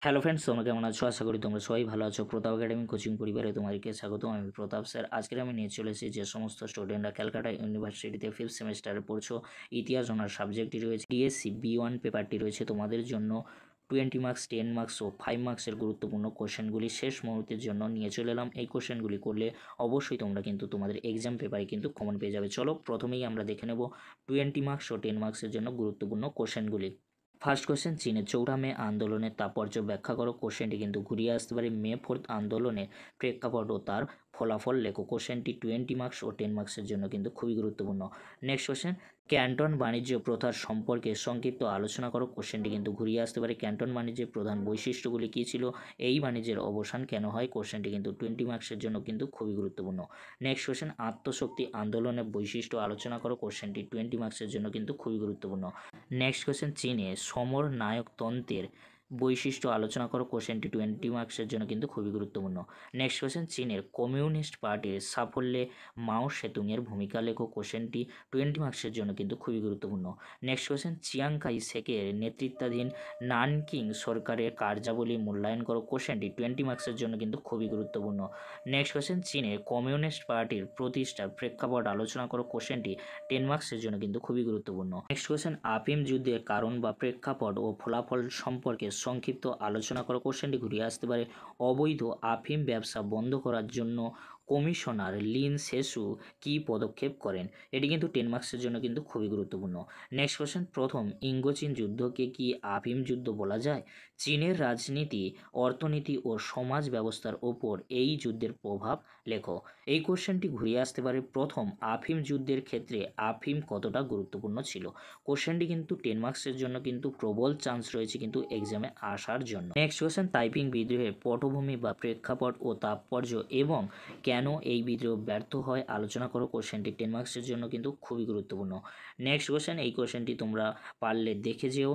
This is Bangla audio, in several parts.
হ্যালো ফ্রেন্ডস, তোমরা কেমন আছো? আশা করি তোমরা সবাই ভালো আছো। প্রতাপ একাডেমি কোচিং পরিবারে তোমাদেরকে স্বাগতম। আমি প্রতাপ স্যার। আজকে আমি নিয়ে চলেছি যে সমস্ত স্টুডেন্টরা ক্যালকাটা ইউনিভার্সিটিতে ফিফথ সেমিস্টারে পড়ছো, ইতিহাস অনার সাবজেক্টটি রয়েছে, ডিএসসি B1 পেপারটি রয়েছে তোমাদের জন্য 20 মার্কস, 10 মার্কস ও 5 মার্কসের গুরুত্বপূর্ণ কোশ্চেনগুলি শেষ মুহূর্তের জন্য নিয়ে চলে এলাম। এই কোশ্চেনগুলি করলে অবশ্যই তোমরা কিন্তু তোমাদের এক্সাম পেপারে কিন্তু কমন পেয়ে যাবে। চলো প্রথমেই আমরা দেখে নেব 20 মার্কস ও 10 মার্কসের জন্য গুরুত্বপূর্ণ কোশ্চেনগুলি। ফার্স্ট কোশ্চেন, চীনের 4 মে আন্দোলনের তাৎপর্য ব্যাখ্যা করো। কোশ্চেনটি কিন্তু ঘুরিয়ে আসতে পারে মে 4 আন্দোলনের প্রেক্ষাপট ও তার ফলাফল লেখো। কোশ্চেনটি 20 মার্কস ও 10 মার্কসের জন্য কিন্তু খুবই গুরুত্বপূর্ণ। নেক্সট কোশ্চেন, ক্যান্টন বাণিজ্য প্রথার সম্পর্কে সংক্ষিপ্ত আলোচনা করো। কোশ্চেনটি কিন্তু ঘুরিয়ে আসতে পারে ক্যান্টন বাণিজ্যের প্রধান বৈশিষ্ট্যগুলি কী ছিল, এই বাণিজ্যের অবসান কেন হয়। কোশ্চেনটি কিন্তু 20 মার্কসের জন্য কিন্তু খুবই গুরুত্বপূর্ণ। নেক্সট কোশ্চেন, আত্মশক্তি আন্দোলনের বৈশিষ্ট্য আলোচনা করো। কোশ্চেনটি 20 মার্কসের জন্য কিন্তু খুবই গুরুত্বপূর্ণ। নেক্সট কোশ্চেন, চীনে সমর নায়কতন্ত্রের বৈশিষ্ট্য আলোচনা করো। কোশ্চেনটি 20 মার্কসের জন্য কিন্তু খুবই গুরুত্বপূর্ণ। নেক্সট কোশ্চেন, চীনের কমিউনিস্ট পার্টির সাফল্যে মাও সেতুংয়ের ভূমিকা লেখো। কোশ্চেনটি 20 মার্কসের জন্য কিন্তু খুবই গুরুত্বপূর্ণ। নেক্সট কোশ্চেন, চিয়াং কাই শেকের নেতৃত্বাধীন নানকিং সরকারের কার্যাবলী মূল্যায়ন করো। কোশ্চেনটি 20 মার্কসের জন্য কিন্তু খুবই গুরুত্বপূর্ণ। নেক্সট কোশ্চেন, চীনের কমিউনিস্ট পার্টির প্রতিষ্ঠার প্রেক্ষাপট আলোচনা করো। কোশ্চেনটি 10 মার্কসের জন্য কিন্তু খুবই গুরুত্বপূর্ণ। নেক্সট কোশ্চেন, আফিম যুদ্ধের কারণ বা প্রেক্ষাপট ও ফলাফল সম্পর্কে সংক্ষিপ্ত আলোচনা করো। কোশ্চেনটি ঘুরিয়ে আসতে পারে অবৈধ আফিম ব্যবসা বন্ধ করার জন্য কমিশনার লিন সেসু কী পদক্ষেপ করেন। এটি কিন্তু 10 মার্কসের জন্য কিন্তু খুবই গুরুত্বপূর্ণ। নেক্সট কোশ্চেন, প্রথম ইঙ্গো-চীন যুদ্ধকে কি আফিম যুদ্ধ বলা যায়? চীনের রাজনীতি, অর্থনীতি ও সমাজ ব্যবস্থার ওপর এই যুদ্ধের প্রভাব লেখো। এই কোশ্চেনটি ঘুরিয়ে আসতে পারে প্রথম আফিম যুদ্ধের ক্ষেত্রে আফিম কতটা গুরুত্বপূর্ণ ছিল। কোশ্চেনটি কিন্তু 10 মার্কসের জন্য কিন্তু প্রবল চান্স রয়েছে কিন্তু এক্সামে আসার জন্য। নেক্সট কোশ্চেন, তাইপিং বিদ্রোহের পটভূমি বা প্রেক্ষাপট ও তাৎপর্য এবং কেন এই বিদ্রোহ ব্যর্থ হয় আলোচনা করো। কোশ্চেনটি 10 মার্কসের জন্য কিন্তু খুবই গুরুত্বপূর্ণ। নেক্সট কোশ্চেন, এই কোশ্চেনটি তোমরা পারলে দেখে যেও,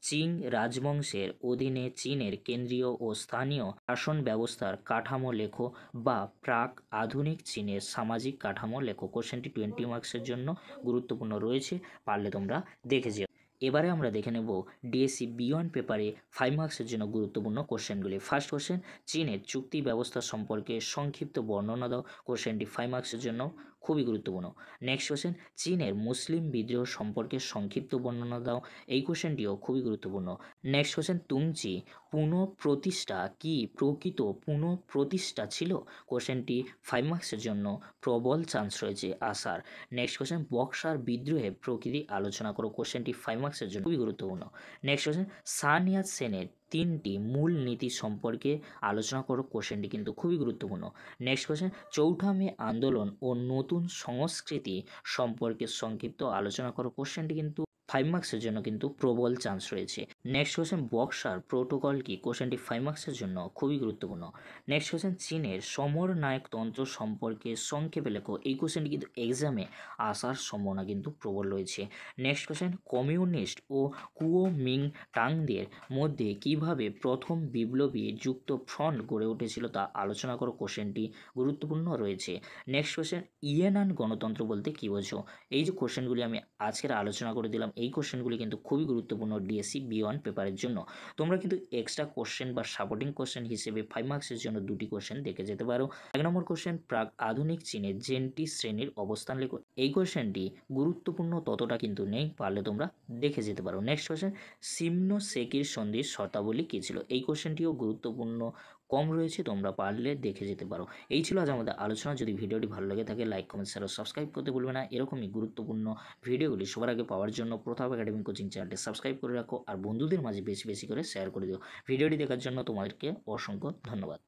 চিং রাজবংশের অধীনে চীনের কেন্দ্রীয় ও স্থানীয় শাসন ব্যবস্থার কাঠামো লেখো বা প্রাক আধুনিক চীনের সামাজিক কাঠামো লেখো। কোশ্চেনটি 20 মার্কসের জন্য গুরুত্বপূর্ণ রয়েছে, পারলে তোমরা দেখে যেও। এবারে আমরা দেখে নেব ডিএসসি B1 পেপারে 5 মার্কসের জন্য গুরুত্বপূর্ণ কোশ্চেনগুলি। ফার্স্ট কোশ্চেন, চীনের চুক্তি ব্যবস্থা সম্পর্কে সংক্ষিপ্ত বর্ণনা দাও। কোশ্চেনটি 5 মার্কসের জন্য খুবই গুরুত্বপূর্ণ। নেক্সট কোশ্চেন, চীনের মুসলিম বিদ্রোহ সম্পর্কে সংক্ষিপ্ত বর্ণনা দাও। এই কোশ্চেনটিও খুবই গুরুত্বপূর্ণ। নেক্সট কোশ্চেন, তুংচি পুনঃপ্রতিষ্ঠা কি প্রকৃত পুনঃপ্রতিষ্ঠা ছিল? কোশ্চেনটি 5 মার্কসের জন্য প্রবল চান্স রয়েছে আসার। নেক্সট কোশ্চেন, বক্সার বিদ্রোহের প্রকৃতি আলোচনা করো। কোশ্চেনটি 5 মার্কসের জন্য খুবই গুরুত্বপূর্ণ। নেক্সট কোশ্চেন, সান ইয়াত সেনের 3টি মূল নীতি সম্পর্কে আলোচনা করো। কোশ্চেনটি কিন্তু খুবই গুরুত্বপূর্ণ। নেক্সট কোশ্চেন, চৌঠা মে আন্দোলন ও নতুন সংস্কৃতি সম্পর্কে সংক্ষিপ্ত আলোচনা করো। কোশ্চেনটি কিন্তু 5 মার্কসের জন্য কিন্তু প্রবল চান্স রয়েছে। নেক্সট কোশ্চেন, বক্সার প্রোটোকল কি? কোশ্চেনটি 5 মার্কসের জন্য খুবই গুরুত্বপূর্ণ। নেক্সট কোশ্চেন, চীনের সমরনায়কতন্ত্র সম্পর্কে সংক্ষেপে লেখো। এই কোশ্চেনটি কিন্তু এক্সামে আসার সম্ভাবনা কিন্তু প্রবল রয়েছে। নেক্সট কোশ্চেন, কমিউনিস্ট ও কুওমিংটাংদের মধ্যে কিভাবে প্রথম বিপ্লবী যুক্ত ফ্রন্ট গড়ে উঠেছিল তা আলোচনা করো। কোশ্চেনটি গুরুত্বপূর্ণ রয়েছে। নেক্সট কোশ্চেন, ইয়েনান গণতন্ত্র বলতে কী বোঝো? এই যে কোশ্চেনগুলি আমি আজকের আলোচনা করে দিলাম, এই কোশ্চেনগুলি কিন্তু খুবই গুরুত্বপূর্ণ ডিএসসি B1 পেপারের জন্য। তোমরা কিন্তু এক্সট্রা কোশ্চেন বা সাপোর্টিং কোশ্চেন হিসেবে 5 মার্কসের জন্য দুটি কোশ্চেন দেখে যেতে পারো। 1 নম্বর কোশ্চেন, প্রাক আধুনিক চীনের জেনটি শ্রেণীর অবস্থান লেখো। এই কোশ্চেনটি গুরুত্বপূর্ণ ততটা কিন্তু নেই, পারলে তোমরা দেখে যেতে পারো। নেক্সট কোশ্চেন, সিমনোসেকির সন্ধির শর্তাবলী কী ছিল? এই কোশ্চেনটিও গুরুত্বপূর্ণ কম রয়েছে, তোমরা পারলে দেখে যেতে পারো। এই ছিল আজ আমাদের আলোচনা। যদি ভিডিওটি ভালো লেগে থাকে লাইক, কমেন্ট, শেয়ার ও সাবস্ক্রাইব করতে ভুলবে না। এরকমই গুরুত্বপূর্ণ ভিডিওগুলি সবার আগে পাওয়ার জন্য প্রতাপ একাডেমি কোচিং চ্যানেলটি সাবস্ক্রাইব করে রাখো আর বন্ধুদের মাঝে বেশি বেশি করে শেয়ার করে দিও। ভিডিওটি দেখার জন্য তোমাদেরকে অসংখ্য ধন্যবাদ।